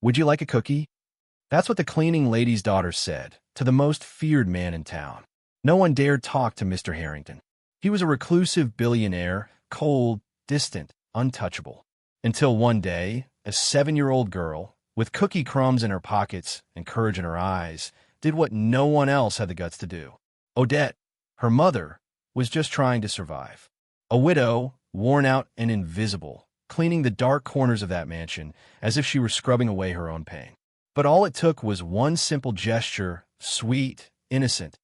Would you like a cookie? That's what the cleaning lady's daughter said to the most feared man in town. No one dared talk to Mr. Harrington. He was a reclusive billionaire, cold, distant, untouchable. Until one day, a 7-year-old girl, with cookie crumbs in her pockets and courage in her eyes, did what no one else had the guts to do. Odette, her mother, was just trying to survive. A widow, worn out and invisible, cleaning the dark corners of that mansion as if she were scrubbing away her own pain. But all it took was one simple gesture, sweet, innocent,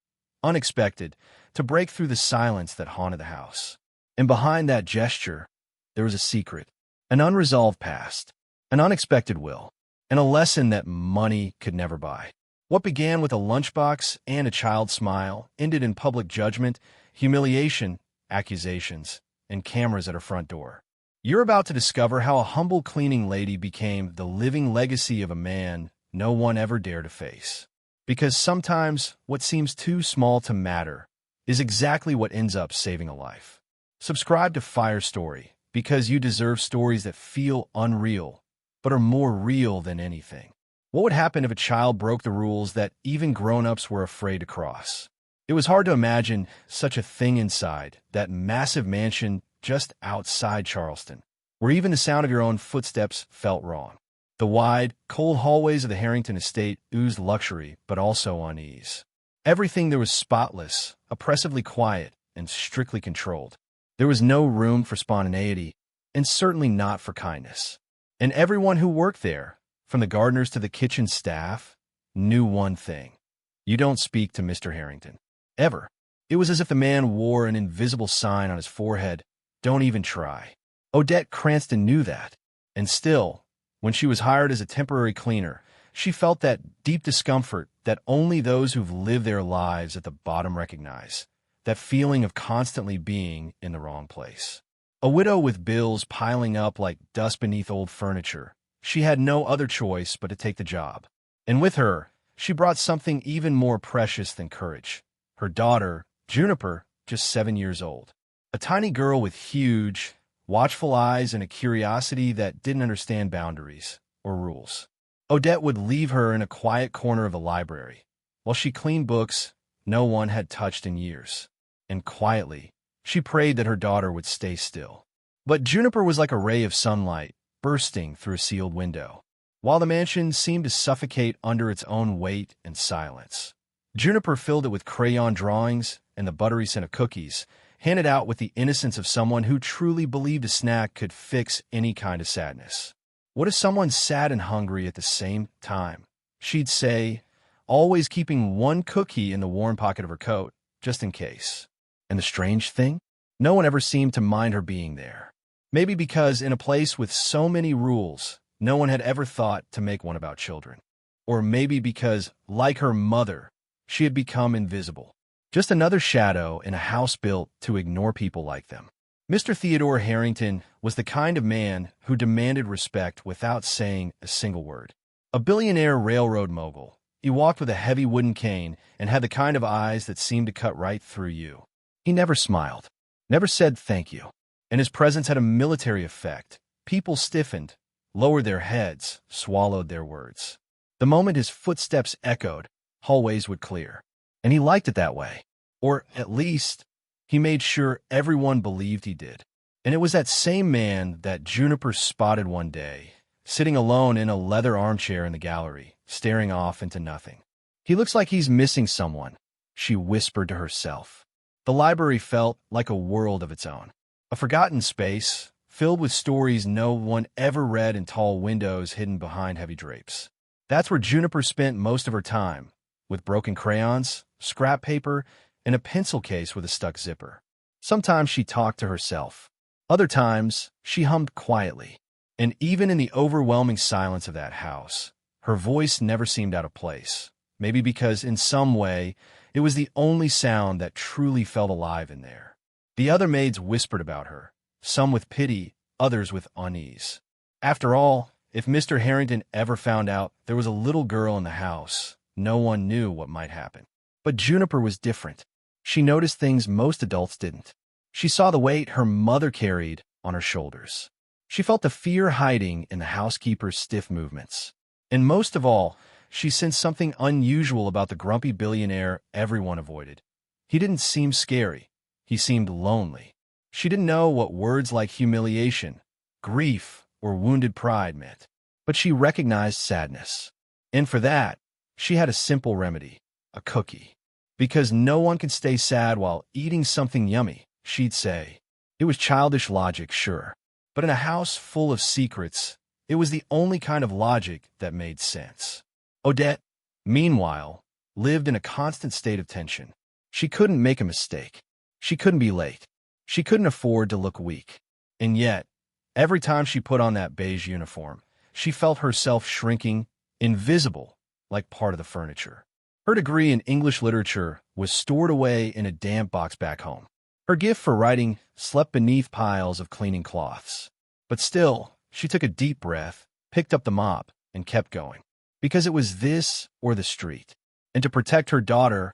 unexpected, to break through the silence that haunted the house. And behind that gesture, there was a secret, an unresolved past, an unexpected will, and a lesson that money could never buy. What began with a lunchbox and a child's smile ended in public judgment, humiliation, accusations, and cameras at her front door. You're about to discover how a humble cleaning lady became the living legacy of a man no one ever dared to face. Because sometimes what seems too small to matter is exactly what ends up saving a life. Subscribe to Fire Story because you deserve stories that feel unreal, but are more real than anything. What would happen if a child broke the rules that even grown-ups were afraid to cross? It was hard to imagine such a thing inside that massive mansion just outside Charleston, where even the sound of your own footsteps felt wrong. The wide, cold hallways of the Harrington estate oozed luxury, but also unease. Everything there was spotless, oppressively quiet, and strictly controlled. There was no room for spontaneity, and certainly not for kindness. And everyone who worked there, from the gardeners to the kitchen staff, knew one thing. You don't speak to Mr. Harrington. Ever. It was as if the man wore an invisible sign on his forehead. Don't even try. Odette Cranston knew that. And still, when she was hired as a temporary cleaner, she felt that deep discomfort that only those who've lived their lives at the bottom recognize. That feeling of constantly being in the wrong place. A widow with bills piling up like dust beneath old furniture, she had no other choice but to take the job. And with her, she brought something even more precious than courage. Her daughter, Juniper, just 7 years old. A tiny girl with huge, watchful eyes and a curiosity that didn't understand boundaries or rules. Odette would leave her in a quiet corner of the library, while she cleaned books no one had touched in years. And quietly, she prayed that her daughter would stay still. But Juniper was like a ray of sunlight bursting through a sealed window, while the mansion seemed to suffocate under its own weight and silence. Juniper filled it with crayon drawings and the buttery scent of cookies, handed out with the innocence of someone who truly believed a snack could fix any kind of sadness. What if someone sad and hungry at the same time? She'd say, always keeping one cookie in the worn pocket of her coat, just in case. And the strange thing? No one ever seemed to mind her being there. Maybe because in a place with so many rules, no one had ever thought to make one about children. Or maybe because, like her mother, she had become invisible. Just another shadow in a house built to ignore people like them. Mr. Theodore Harrington was the kind of man who demanded respect without saying a single word. A billionaire railroad mogul, he walked with a heavy wooden cane and had the kind of eyes that seemed to cut right through you. He never smiled, never said thank you, and his presence had a military effect. People stiffened, lowered their heads, swallowed their words. The moment his footsteps echoed, hallways would clear. And he liked it that way. Or, at least, he made sure everyone believed he did. And it was that same man that Juniper spotted one day, sitting alone in a leather armchair in the gallery, staring off into nothing. He looks like he's missing someone, she whispered to herself. The library felt like a world of its own. A forgotten space, filled with stories no one ever read in tall windows hidden behind heavy drapes. That's where Juniper spent most of her time, with broken crayons, scrap paper, and a pencil case with a stuck zipper. Sometimes she talked to herself. Other times, she hummed quietly. And even in the overwhelming silence of that house, her voice never seemed out of place. Maybe because, in some way, it was the only sound that truly felt alive in there. The other maids whispered about her, some with pity, others with unease. After all, if Mr. Harrington ever found out there was a little girl in the house, no one knew what might happen. But Juniper was different. She noticed things most adults didn't. She saw the weight her mother carried on her shoulders. She felt the fear hiding in the housekeeper's stiff movements. And most of all, she sensed something unusual about the grumpy billionaire everyone avoided. He didn't seem scary. He seemed lonely. She didn't know what words like humiliation, grief, or wounded pride meant, but she recognized sadness. And for that, she had a simple remedy, a cookie. Because no one can stay sad while eating something yummy, she'd say. It was childish logic, sure. But in a house full of secrets, it was the only kind of logic that made sense. Odette, meanwhile, lived in a constant state of tension. She couldn't make a mistake. She couldn't be late. She couldn't afford to look weak. And yet, every time she put on that beige uniform, she felt herself shrinking, invisible, like part of the furniture. Her degree in English literature was stored away in a damp box back home. Her gift for writing slept beneath piles of cleaning cloths. But still, she took a deep breath, picked up the mop, and kept going. Because it was this or the street. And to protect her daughter,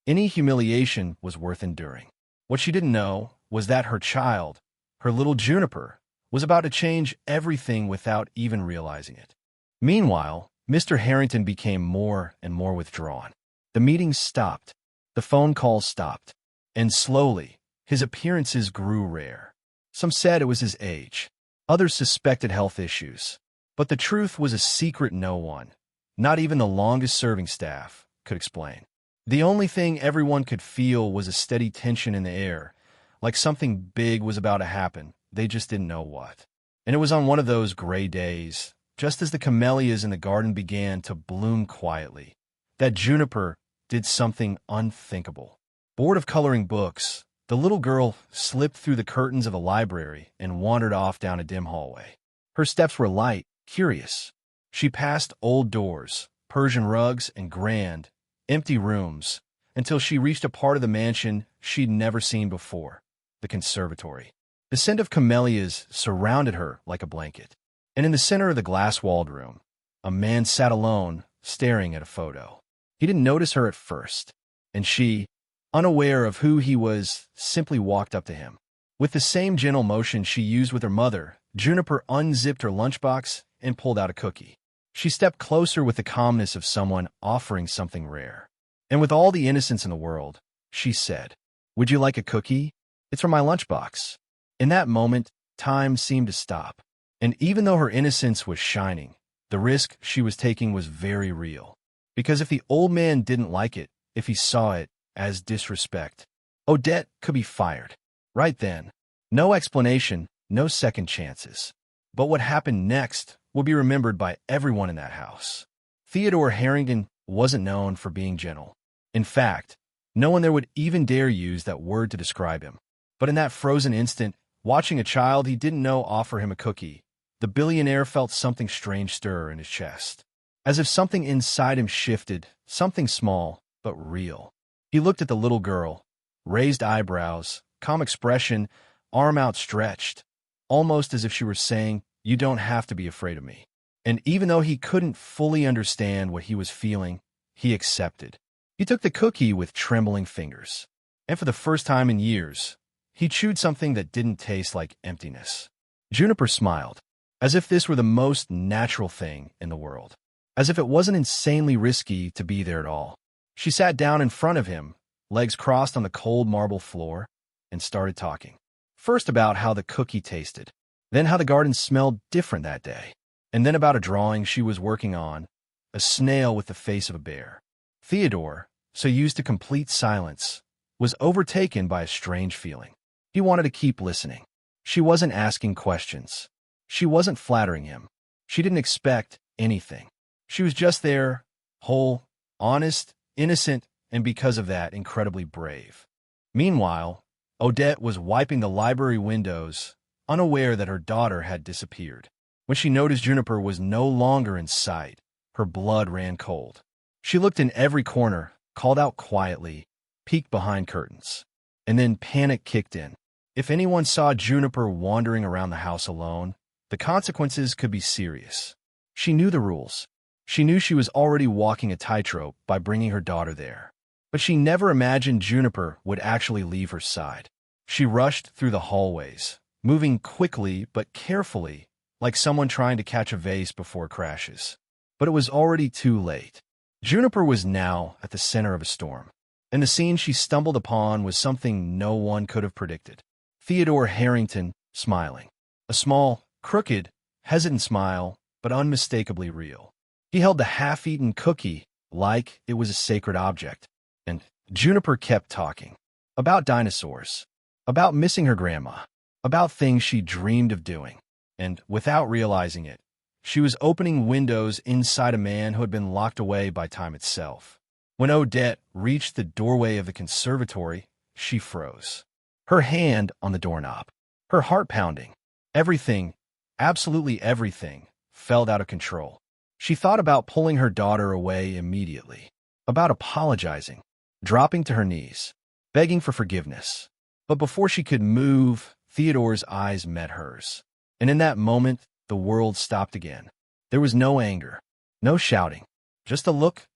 any humiliation was worth enduring. What she didn't know was that her child, her little Juniper, was about to change everything without even realizing it. Meanwhile, Mr. Harrington became more and more withdrawn. The meetings stopped. The phone calls stopped. And slowly, his appearances grew rare. Some said it was his age. Others suspected health issues. But the truth was a secret no one, not even the longest-serving staff, could explain. The only thing everyone could feel was a steady tension in the air, like something big was about to happen. They just didn't know what. And it was on one of those gray days, just as the camellias in the garden began to bloom quietly, that Juniper did something unthinkable. Bored of coloring books, the little girl slipped through the curtains of the library and wandered off down a dim hallway. Her steps were light, curious. She passed old doors, Persian rugs, and grand, empty rooms, until she reached a part of the mansion she'd never seen before, the conservatory. The scent of camellias surrounded her like a blanket. And in the center of the glass-walled room, a man sat alone, staring at a photo. He didn't notice her at first, and she, unaware of who he was, simply walked up to him. With the same gentle motion she used with her mother, Juniper unzipped her lunchbox and pulled out a cookie. She stepped closer with the calmness of someone offering something rare. And with all the innocence in the world, she said, "Would you like a cookie? It's from my lunchbox." In that moment, time seemed to stop. And even though her innocence was shining, the risk she was taking was very real. Because if the old man didn't like it, if he saw it as disrespect, Odette could be fired. Right then. No explanation, no second chances. But what happened next would be remembered by everyone in that house. Theodore Harrington wasn't known for being gentle. In fact, no one there would even dare use that word to describe him. But in that frozen instant, watching a child he didn't know offer him a cookie, the billionaire felt something strange stir in his chest. As if something inside him shifted, something small, but real. He looked at the little girl, raised eyebrows, calm expression, arm outstretched, almost as if she were saying, "You don't have to be afraid of me." And even though he couldn't fully understand what he was feeling, he accepted. He took the cookie with trembling fingers. And for the first time in years, he chewed something that didn't taste like emptiness. Juniper smiled, as if this were the most natural thing in the world. As if it wasn't insanely risky to be there at all. She sat down in front of him, legs crossed on the cold marble floor, and started talking. First about how the cookie tasted, then how the garden smelled different that day, and then about a drawing she was working on, a snail with the face of a bear. Theodore, so used to complete silence, was overtaken by a strange feeling. He wanted to keep listening. She wasn't asking questions. She wasn't flattering him. She didn't expect anything. She was just there, whole, honest, innocent, and because of that, incredibly brave. Meanwhile, Odette was wiping the library windows, unaware that her daughter had disappeared. When she noticed Juniper was no longer in sight, her blood ran cold. She looked in every corner, called out quietly, peeked behind curtains. And then panic kicked in. If anyone saw Juniper wandering around the house alone, the consequences could be serious. She knew the rules. She knew she was already walking a tightrope by bringing her daughter there. But she never imagined Juniper would actually leave her side. She rushed through the hallways, moving quickly but carefully, like someone trying to catch a vase before it crashes. But it was already too late. Juniper was now at the center of a storm, and the scene she stumbled upon was something no one could have predicted. Theodore Harrington smiling. A small, crooked, hesitant smile, but unmistakably real. He held the half-eaten cookie like it was a sacred object. And Juniper kept talking. About dinosaurs. About missing her grandma. About things she dreamed of doing. And, without realizing it, she was opening windows inside a man who had been locked away by time itself. When Odette reached the doorway of the conservatory, she froze. Her hand on the doorknob. Her heart pounding. Everything, absolutely everything, felt out of control. She thought about pulling her daughter away immediately. About apologizing. Dropping to her knees. Begging for forgiveness. But before she could move, Theodore's eyes met hers. And in that moment, the world stopped again. There was no anger, no shouting, just a look,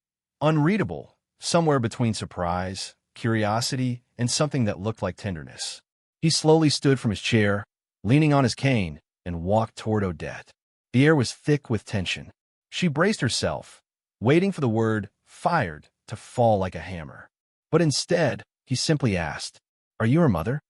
unreadable, somewhere between surprise, curiosity, and something that looked like tenderness. He slowly stood from his chair, leaning on his cane, and walked toward Odette. The air was thick with tension. She braced herself, waiting for the word "fired" to fall like a hammer. But instead, he simply asked, "Are you her mother?"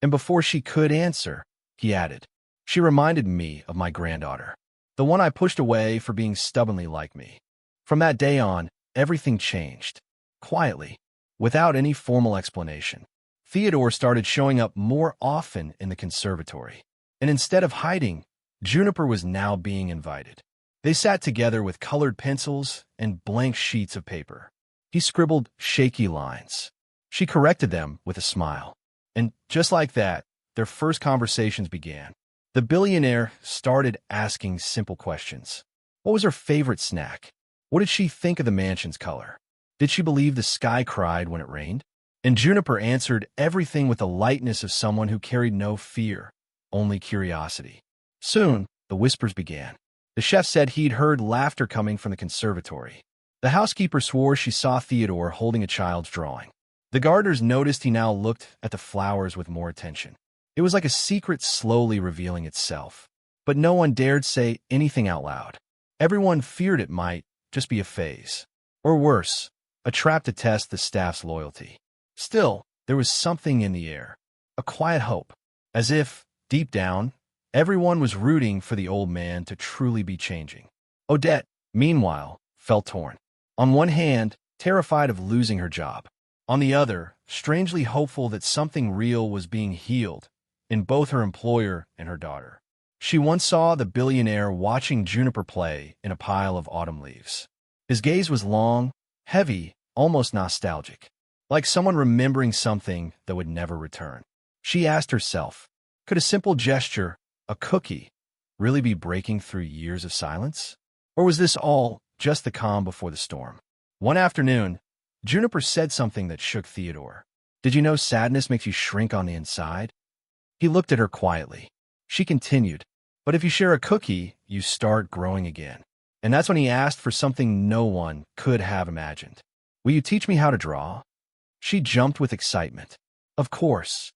And before she could answer, he added, "She reminded me of my granddaughter, the one I pushed away for being stubbornly like me." From that day on, everything changed. Quietly, without any formal explanation. Theodore started showing up more often in the conservatory. And instead of hiding, Juniper was now being invited. They sat together with colored pencils and blank sheets of paper. He scribbled shaky lines. She corrected them with a smile. And just like that, their first conversations began. The billionaire started asking simple questions. What was her favorite snack? What did she think of the mansion's color? Did she believe the sky cried when it rained? And Juniper answered everything with the lightness of someone who carried no fear, only curiosity. Soon, the whispers began. The chef said he'd heard laughter coming from the conservatory. The housekeeper swore she saw Theodore holding a child's drawing. The gardeners noticed he now looked at the flowers with more attention. It was like a secret slowly revealing itself. But no one dared say anything out loud. Everyone feared it might just be a phase. Or worse, a trap to test the staff's loyalty. Still, there was something in the air. A quiet hope. As if, deep down, everyone was rooting for the old man to truly be changing. Odette, meanwhile, felt torn. On one hand, terrified of losing her job. On the other, strangely hopeful that something real was being healed in both her employer and her daughter. She once saw the billionaire watching Juniper play in a pile of autumn leaves. His gaze was long, heavy, almost nostalgic, like someone remembering something that would never return. She asked herself, could a simple gesture, a cookie, really be breaking through years of silence? Or was this all just the calm before the storm? One afternoon, Juniper said something that shook Theodore. Did you know sadness makes you shrink on the inside? He looked at her quietly. She continued, but if you share a cookie, you start growing again. And that's when he asked for something no one could have imagined. Will you teach me how to draw? She jumped with excitement. Of course,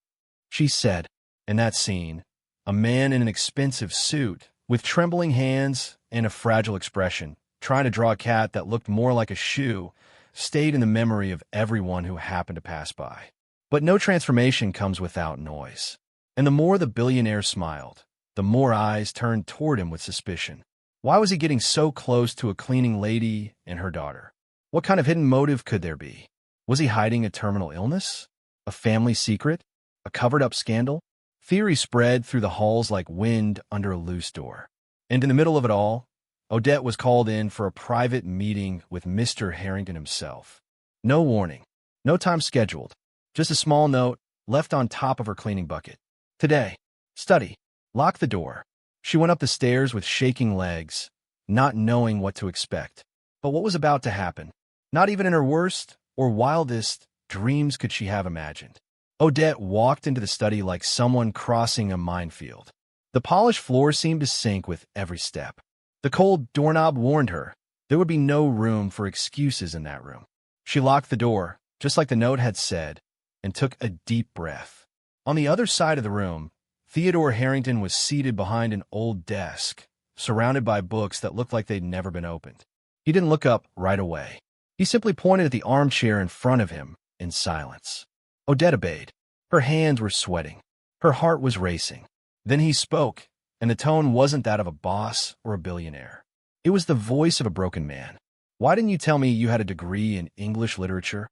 she said. In that scene, a man in an expensive suit, with trembling hands and a fragile expression, trying to draw a cat that looked more like a shoe, stayed in the memory of everyone who happened to pass by. But no transformation comes without noise. And the more the billionaire smiled, the more eyes turned toward him with suspicion. Why was he getting so close to a cleaning lady and her daughter? What kind of hidden motive could there be? Was he hiding a terminal illness? A family secret? A covered-up scandal? Theories spread through the halls like wind under a loose door. And in the middle of it all, Odette was called in for a private meeting with Mr. Harrington himself. No warning, no time scheduled, just a small note left on top of her cleaning bucket. Today, study, lock the door. She went up the stairs with shaking legs, not knowing what to expect. But what was about to happen? Not even in her worst or wildest dreams could she have imagined. Odette walked into the study like someone crossing a minefield. The polished floor seemed to sink with every step. The cold doorknob warned her there would be no room for excuses in that room. She locked the door, just like the note had said, and took a deep breath. On the other side of the room, Theodore Harrington was seated behind an old desk, surrounded by books that looked like they'd never been opened. He didn't look up right away. He simply pointed at the armchair in front of him in silence. Odette obeyed. Her hands were sweating. Her heart was racing. Then he spoke, and the tone wasn't that of a boss or a billionaire. It was the voice of a broken man. Why didn't you tell me you had a degree in English literature?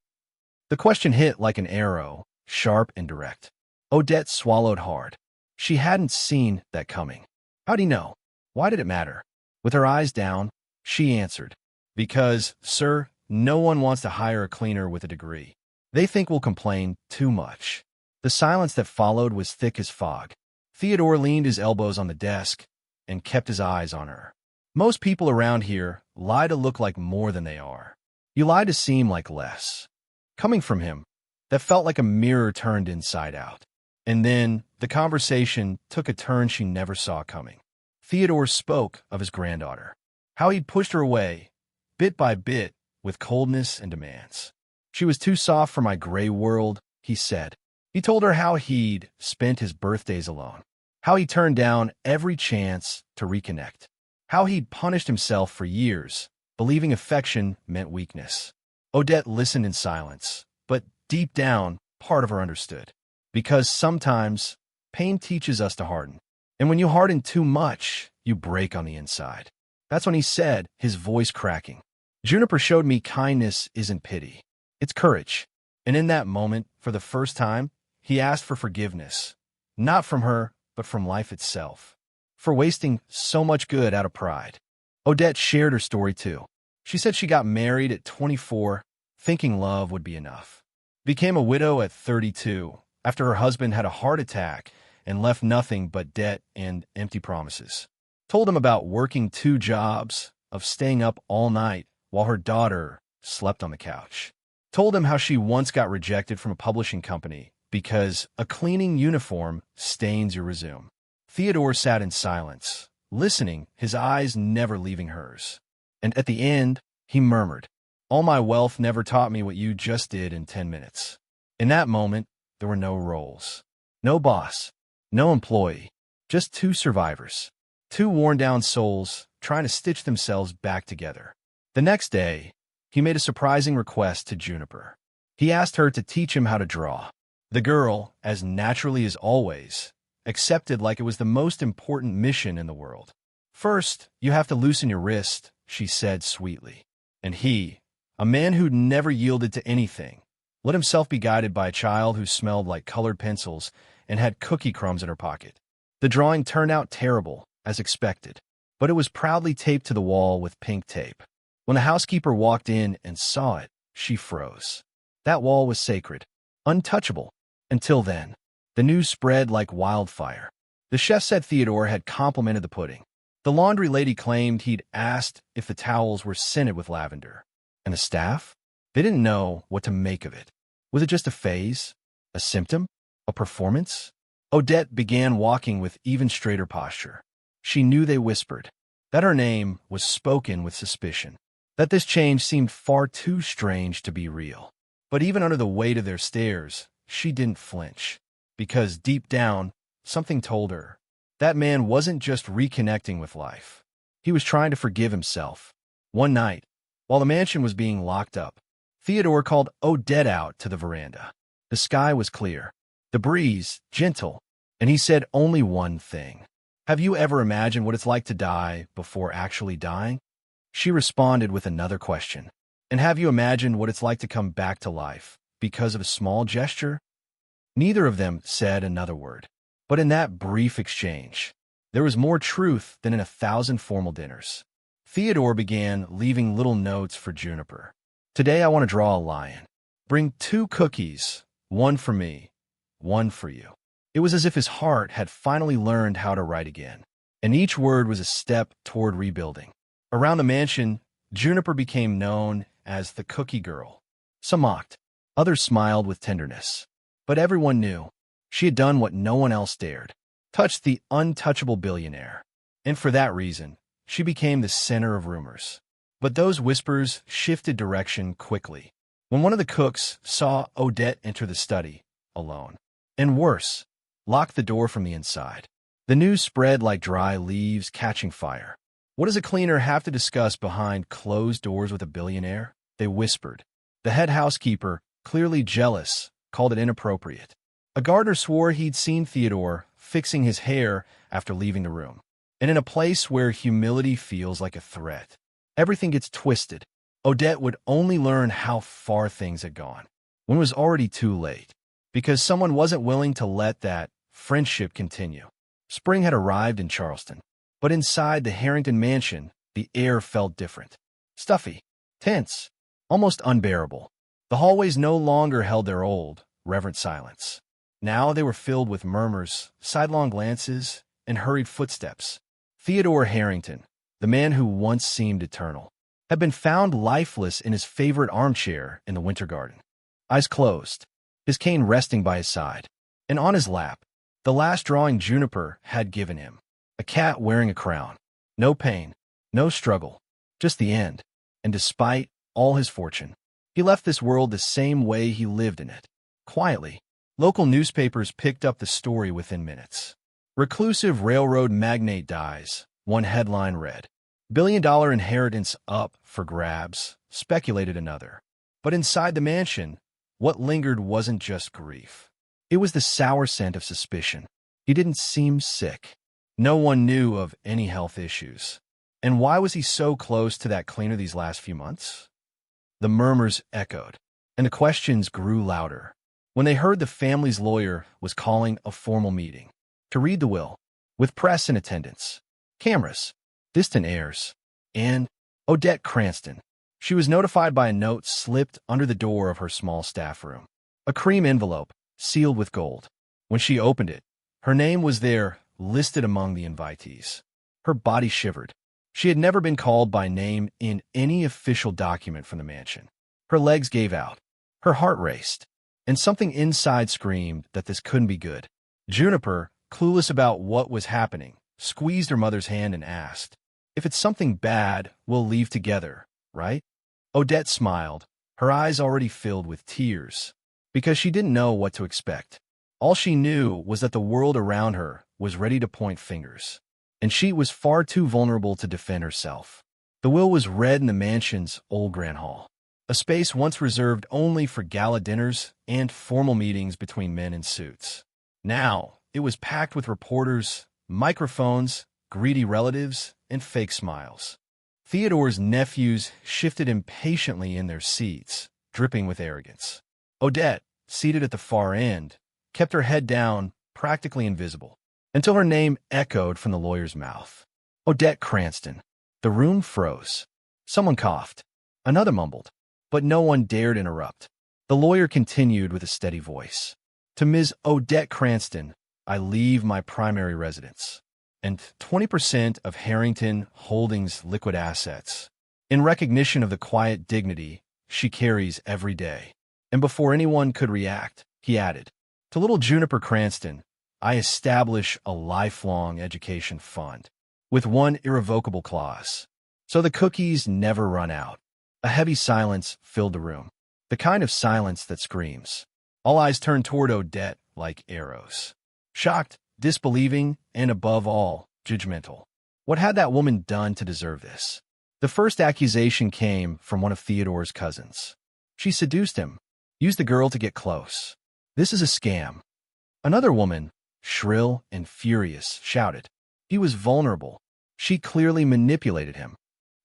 The question hit like an arrow, sharp and direct. Odette swallowed hard. She hadn't seen that coming. How'd he know? Why did it matter? With her eyes down, she answered, "Because, sir, no one wants to hire a cleaner with a degree. They think we'll complain too much." The silence that followed was thick as fog. Theodore leaned his elbows on the desk and kept his eyes on her. Most people around here lie to look like more than they are. You lie to seem like less. Coming from him, that felt like a mirror turned inside out. And then the conversation took a turn she never saw coming. Theodore spoke of his granddaughter, how he'd pushed her away, bit by bit, with coldness and demands. "She was too soft for my gray world," he said. He told her how he'd spent his birthdays alone, how he turned down every chance to reconnect, how he'd punished himself for years, believing affection meant weakness. Odette listened in silence, but deep down, part of her understood. Because sometimes, pain teaches us to harden. And when you harden too much, you break on the inside. That's when he said, his voice cracking, "Juniper showed me kindness isn't pity. It's courage." And in that moment, for the first time, he asked for forgiveness, not from her, but from life itself, for wasting so much good out of pride. Odette shared her story too. She said she got married at 24, thinking love would be enough. Became a widow at 32, after her husband had a heart attack and left nothing but debt and empty promises. Told him about working 2 jobs, of staying up all night while her daughter slept on the couch. Told him how she once got rejected from a publishing company because a cleaning uniform stains your resume. Theodore sat in silence, listening, his eyes never leaving hers. And at the end, he murmured, "All my wealth never taught me what you just did in 10 minutes. In that moment, there were no roles. No boss. No employee. Just 2 survivors. 2 worn-down souls trying to stitch themselves back together. The next day, he made a surprising request to Juniper. He asked her to teach him how to draw. The girl, as naturally as always, accepted like it was the most important mission in the world. "First, you have to loosen your wrist," she said sweetly. And he, a man who'd never yielded to anything, let himself be guided by a child who smelled like colored pencils and had cookie crumbs in her pocket. The drawing turned out terrible, as expected, but it was proudly taped to the wall with pink tape. When the housekeeper walked in and saw it, she froze. That wall was sacred, untouchable. Until then, the news spread like wildfire. The chef said Theodore had complimented the pudding. The laundry lady claimed he'd asked if the towels were scented with lavender. And the staff? They didn't know what to make of it. Was it just a phase? A symptom? A performance? Odette began walking with even straighter posture. She knew they whispered, that her name was spoken with suspicion, that this change seemed far too strange to be real. But even under the weight of their stares, she didn't flinch, because deep down, something told her that man wasn't just reconnecting with life. He was trying to forgive himself. One night, while the mansion was being locked up, Theodore called Odette out to the veranda. The sky was clear, the breeze gentle, and he said only one thing. "Have you ever imagined what it's like to die before actually dying?" She responded with another question. "And have you imagined what it's like to come back to life because of a small gesture?" Neither of them said another word. But in that brief exchange, there was more truth than in 1,000 formal dinners. Theodore began leaving little notes for Juniper. "Today I want to draw a lion. Bring 2 cookies, 1 for me, 1 for you." It was as if his heart had finally learned how to write again, and each word was a step toward rebuilding. Around the mansion, Juniper became known as the Cookie Girl. Some mocked, others smiled with tenderness. But everyone knew she had done what no one else dared, touched the untouchable billionaire. And for that reason, she became the center of rumors. But those whispers shifted direction quickly. When one of the cooks saw Odette enter the study, alone, and worse, locked the door from the inside, the news spread like dry leaves catching fire. What does a cleaner have to discuss behind closed doors with a billionaire? They whispered. The head housekeeper, clearly jealous, called it inappropriate. A gardener swore he'd seen Theodore fixing his hair after leaving the room. And in a place where humility feels like a threat, everything gets twisted. Odette would only learn how far things had gone when it was already too late, because someone wasn't willing to let that friendship continue. Spring had arrived in Charleston, but inside the Harrington mansion, the air felt different. Stuffy, tense, almost unbearable. The hallways no longer held their old, reverent silence. Now they were filled with murmurs, sidelong glances, and hurried footsteps. Theodore Harrington, the man who once seemed eternal, had been found lifeless in his favorite armchair in the winter garden. Eyes closed, his cane resting by his side, and on his lap, the last drawing Juniper had given him, a cat wearing a crown. No pain, no struggle, just the end. And despite all his fortune, he left this world the same way he lived in it, quietly. Local newspapers picked up the story within minutes. Reclusive railroad magnate dies, one headline read. Billion-dollar inheritance up for grabs, speculated another. But inside the mansion, what lingered wasn't just grief. It was the sour scent of suspicion. He didn't seem sick. No one knew of any health issues. And why was he so close to that cleaner these last few months? The murmurs echoed, and the questions grew louder. When they heard the family's lawyer was calling a formal meeting to read the will, with press in attendance, cameras, distant airs, and Odette Cranston. She was notified by a note slipped under the door of her small staff room, a cream envelope sealed with gold. When she opened it, her name was there, listed among the invitees. Her body shivered. She had never been called by name in any official document from the mansion. Her legs gave out. Her heart raced. And something inside screamed that this couldn't be good. Juniper, clueless about what was happening, squeezed her mother's hand and asked, "If it's something bad, we'll leave together, right?" Odette smiled, her eyes already filled with tears, because she didn't know what to expect. All she knew was that the world around her was ready to point fingers, and she was far too vulnerable to defend herself. The will was read in the mansion's old grand hall, a space once reserved only for gala dinners and formal meetings between men in suits. Now, it was packed with reporters, microphones, greedy relatives, and fake smiles. Theodore's nephews shifted impatiently in their seats, dripping with arrogance. Odette, seated at the far end, kept her head down, practically invisible, until her name echoed from the lawyer's mouth. Odette Cranston. The room froze. Someone coughed. Another mumbled. But no one dared interrupt. The lawyer continued with a steady voice. To Ms. Odette Cranston, I leave my primary residence and 20% of Harrington Holdings' liquid assets, in recognition of the quiet dignity she carries every day. And before anyone could react, he added, to little Juniper Cranston, I establish a lifelong education fund with one irrevocable clause, so the cookies never run out. A heavy silence filled the room, the kind of silence that screams. All eyes turned toward Odette like arrows. Shocked, disbelieving, and above all, judgmental. What had that woman done to deserve this? The first accusation came from one of Theodore's cousins. She seduced him, used the girl to get close. This is a scam. Another woman, shrill and furious, shouted. He was vulnerable. She clearly manipulated him.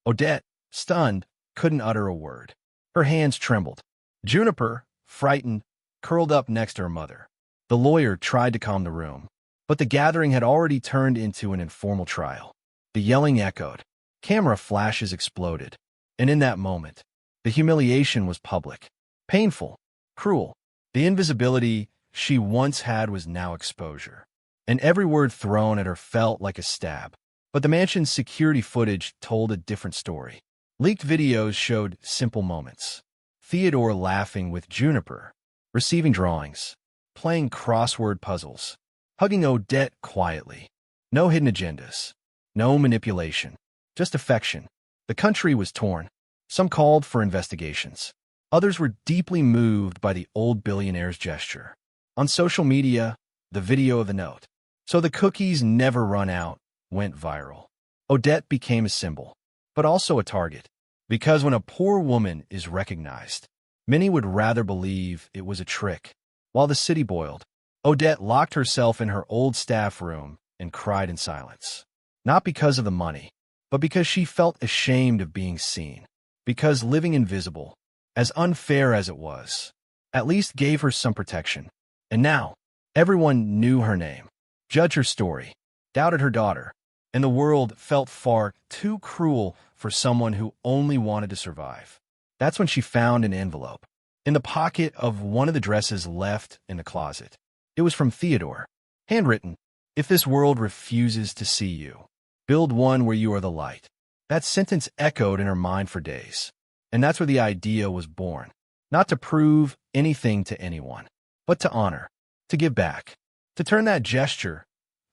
Odette, stunned, couldn't utter a word. Her hands trembled. Juniper, frightened, curled up next to her mother. The lawyer tried to calm the room, but the gathering had already turned into an informal trial. The yelling echoed. Camera flashes exploded. And in that moment, the humiliation was public. Painful. Cruel. The invisibility she once had was now exposure. And every word thrown at her felt like a stab. But the mansion's security footage told a different story. Leaked videos showed simple moments. Theodore laughing with Juniper, receiving drawings, playing crossword puzzles, hugging Odette quietly. No hidden agendas. No manipulation. Just affection. The country was torn. Some called for investigations. Others were deeply moved by the old billionaire's gesture. On social media, the video of the note, "So the cookies never run out," went viral. Odette became a symbol, but also a target. Because when a poor woman is recognized, many would rather believe it was a trick. While the city boiled, Odette locked herself in her old staff room and cried in silence. Not because of the money, but because she felt ashamed of being seen. Because living invisible, as unfair as it was, at least gave her some protection. And now, everyone knew her name, judged her story, doubted her daughter, and the world felt far too cruel for someone who only wanted to survive. That's when she found an envelope in the pocket of one of the dresses left in the closet. It was from Theodore, handwritten, "If this world refuses to see you, build one where you are the light." That sentence echoed in her mind for days, and that's where the idea was born. Not to prove anything to anyone, but to honor, to give back, to turn that gesture,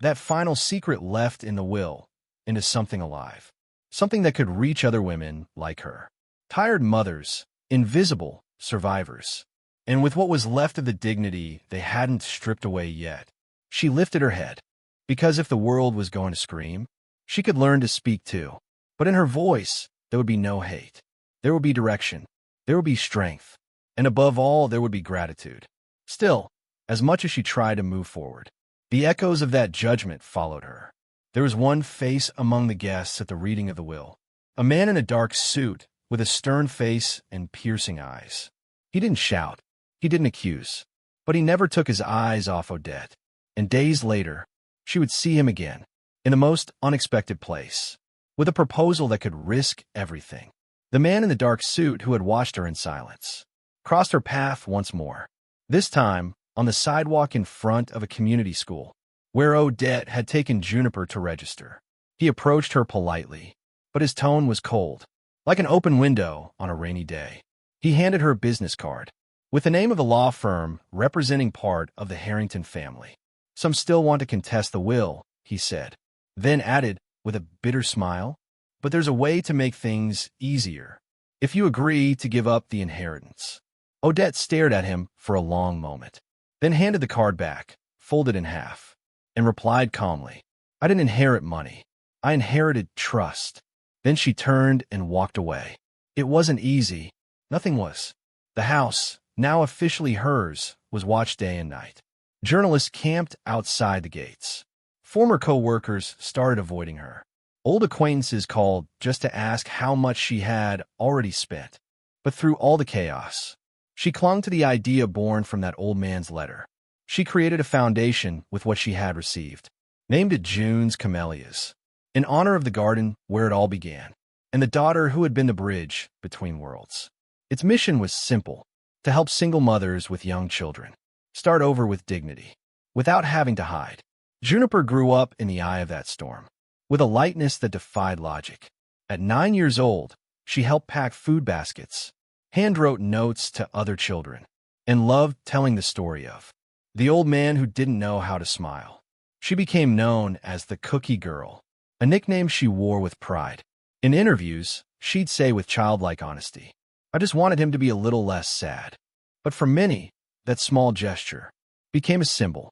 that final secret left in the will, into something alive. Something that could reach other women like her. Tired mothers, invisible survivors. And with what was left of the dignity they hadn't stripped away yet, she lifted her head. Because if the world was going to scream, she could learn to speak too. But in her voice, there would be no hate. There would be direction. There would be strength. And above all, there would be gratitude. Still, as much as she tried to move forward, the echoes of that judgment followed her. There was one face among the guests at the reading of the will. A man in a dark suit, with a stern face and piercing eyes. He didn't shout. He didn't accuse. But he never took his eyes off Odette. And days later, she would see him again, in the most unexpected place, with a proposal that could risk everything. The man in the dark suit who had watched her in silence crossed her path once more, this time on the sidewalk in front of a community school, where Odette had taken Juniper to register. He approached her politely, but his tone was cold, like an open window on a rainy day. He handed her a business card, with the name of a law firm representing part of the Harrington family. "Some still want to contest the will," he said, then added, with a bitter smile, "But there's a way to make things easier, if you agree to give up the inheritance." Odette stared at him for a long moment, then handed the card back, folded in half, and replied calmly, "I didn't inherit money. I inherited trust." Then she turned and walked away. It wasn't easy. Nothing was. The house, now officially hers, was watched day and night. Journalists camped outside the gates. Former co-workers started avoiding her. Old acquaintances called just to ask how much she had already spent. But through all the chaos, she clung to the idea born from that old man's letter. She created a foundation with what she had received, named it June's Camellias, in honor of the garden where it all began, and the daughter who had been the bridge between worlds. Its mission was simple: to help single mothers with young children start over with dignity, without having to hide. Juniper grew up in the eye of that storm, with a lightness that defied logic. At 9 years old, she helped pack food baskets, handwrote notes to other children, and loved telling the story of the old man who didn't know how to smile. She became known as the Cookie Girl, a nickname she wore with pride. In interviews, she'd say with childlike honesty, "I just wanted him to be a little less sad." But for many, that small gesture became a symbol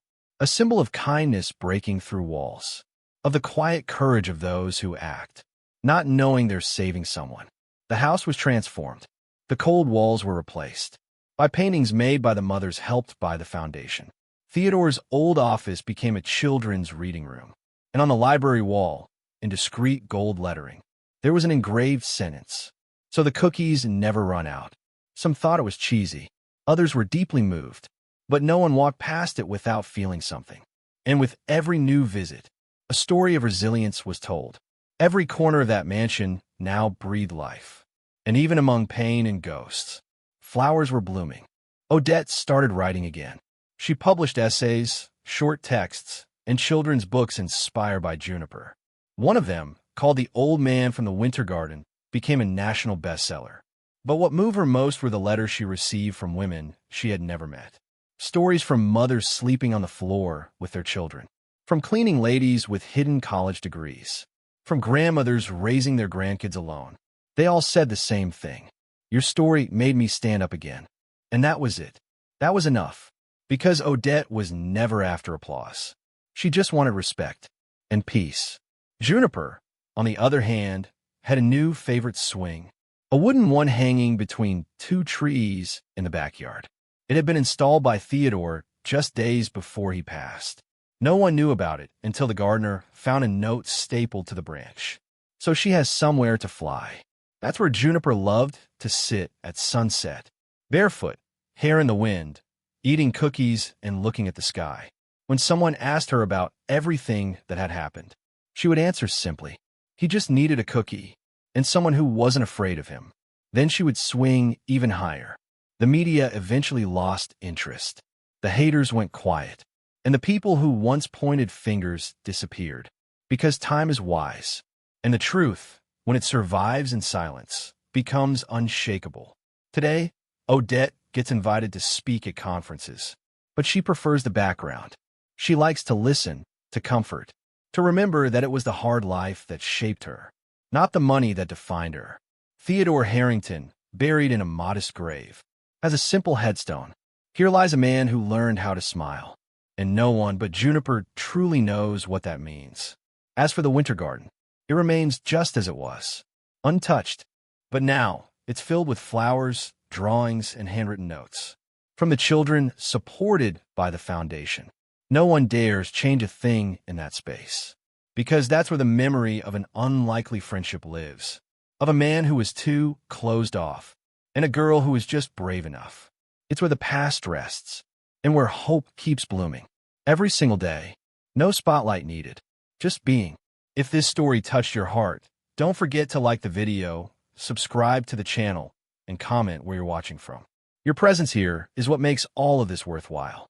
of kindness breaking through walls, of the quiet courage of those who act, not knowing they're saving someone. The house was transformed. The cold walls were replaced by paintings made by the mothers helped by the foundation. Theodore's old office became a children's reading room, and on the library wall, in discreet gold lettering, there was an engraved sentence: "So the cookies never run out." Some thought it was cheesy. Others were deeply moved, but no one walked past it without feeling something. And with every new visit, a story of resilience was told. Every corner of that mansion now breathed life. And even among pain and ghosts, flowers were blooming. Odette started writing again. She published essays, short texts, and children's books inspired by Juniper. One of them, called The Old Man from the Winter Garden, became a national bestseller. But what moved her most were the letters she received from women she had never met. Stories from mothers sleeping on the floor with their children, from cleaning ladies with hidden college degrees, from grandmothers raising their grandkids alone. They all said the same thing: "Your story made me stand up again." And that was it. That was enough. Because Odette was never after applause. She just wanted respect and peace. Juniper, on the other hand, had a new favorite swing, a wooden one hanging between two trees in the backyard. It had been installed by Theodore just days before he passed. No one knew about it until the gardener found a note stapled to the branch. So she has somewhere to fly. That's where Juniper loved to sit at sunset, barefoot, hair in the wind, eating cookies and looking at the sky. When someone asked her about everything that had happened, she would answer simply, he just needed a cookie, and someone who wasn't afraid of him. Then she would swing even higher. The media eventually lost interest. The haters went quiet, and the people who once pointed fingers disappeared. Because time is wise, and the truth, when it survives in silence, becomes unshakable. Today, Odette gets invited to speak at conferences, but she prefers the background. She likes to listen, to comfort, to remember that it was the hard life that shaped her, not the money that defined her. Theodore Harrington, buried in a modest grave, has a simple headstone. Here lies a man who learned how to smile, and no one but Juniper truly knows what that means. As for the winter garden, it remains just as it was, untouched, but now it's filled with flowers, drawings, and handwritten notes from the children, supported by the foundation. No one dares change a thing in that space, because that's where the memory of an unlikely friendship lives, of a man who was too closed off, and a girl who was just brave enough. It's where the past rests, and where hope keeps blooming. Every single day, no spotlight needed, just being. If this story touched your heart, don't forget to like the video, subscribe to the channel, and comment where you're watching from. Your presence here is what makes all of this worthwhile.